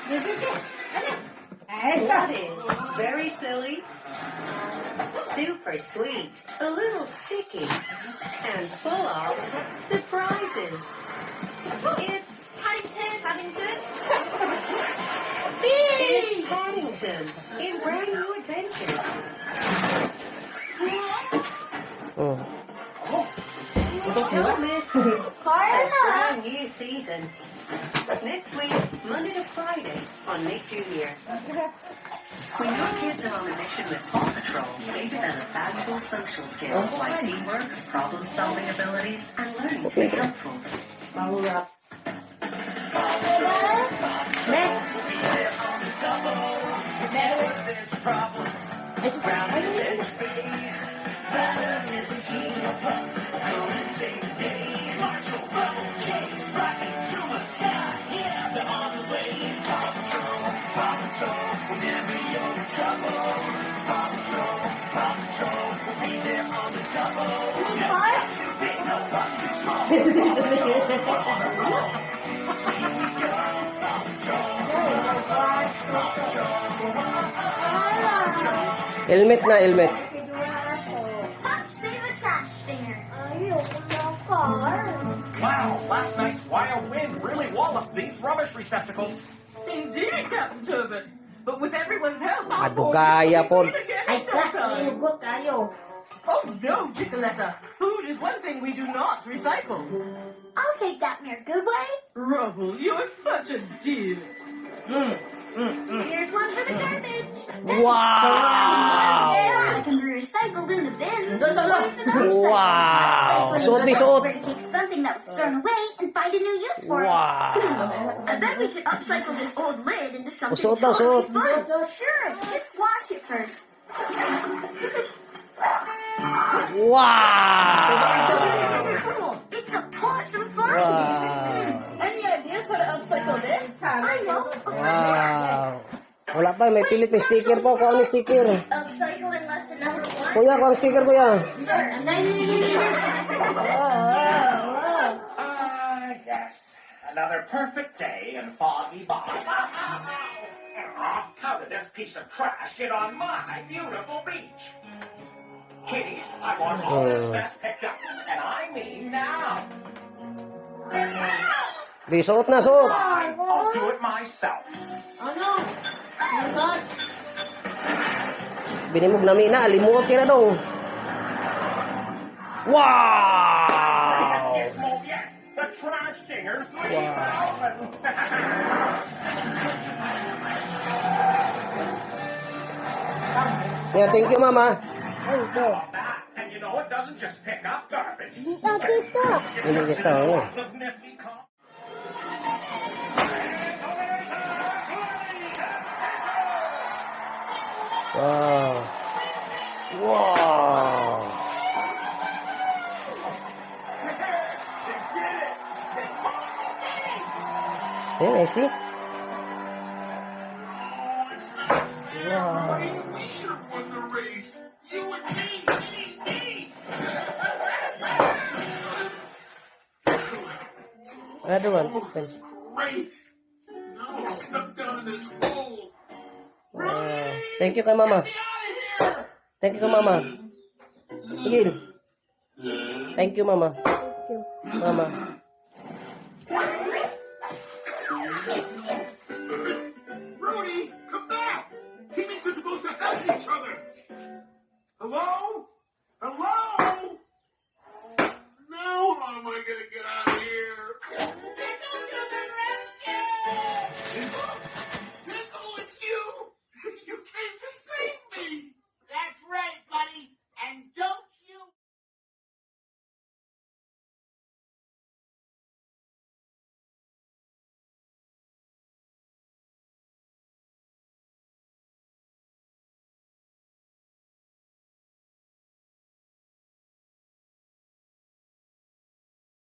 What is very silly, super sweet, a little sticky, and full of surprises. It's Paddington. It's Paddington in brand new adventures. Don't miss a brand new season. Next week, Monday to Friday on Nick Jr. When your kids are on a mission with Paw Patrol, they develop valuable social skills like teamwork, problem-solving abilities, and learning to be helpful. Helmet na, helmet. Wow, last night's wild wind really walloped these rubbish receptacles. Indeed, Captain Turbot. But with everyone's help, Adugaya po. Oh no, Chickaletta. Food is one thing we do not recycle. I'll take that, Mayor Goodway. Rubble, you're such a dear. Here's one for the garbage. Wow! Yeah, it can be recycled in the bins. Wow! Suot ni suot. We're to take something that was thrown away and find a new use for it. Wow! I bet we could upcycle this old lid into something Suot daw, suot. fun. Sure, just wash it first. Wow! Cool, it's a awesome fun. Wow! Any ideas how to upcycle this? I know. Wow! Wala pa, may pilit ng sticker po. Kuha ang sticker. Upcycle in less than number one. Kuya, kuha ang sticker, kuya. Yes. Another perfect day in foggy bottom. How did this piece of trash get on my beautiful beach? Kitties, I want all this mess picked up, and I mean now. Di, suot na, suot. I'll do it myself. Binimog namin na, alimuot ka na dong. Wow! Yes, Mo, yes. The trash dinger 3000. Yeah, thank you, mama. And you know it doesn't just pick up garbage. Hindi kita, oh. Lots of nifty Wow. Wow. Yeah, I see. Wow. We should have won the race. You and me. Another one. Great. Now I'm stuck down in this hole. Thank you kay mama. Thank you kay mama. Sige. Thank you, mama. Mama.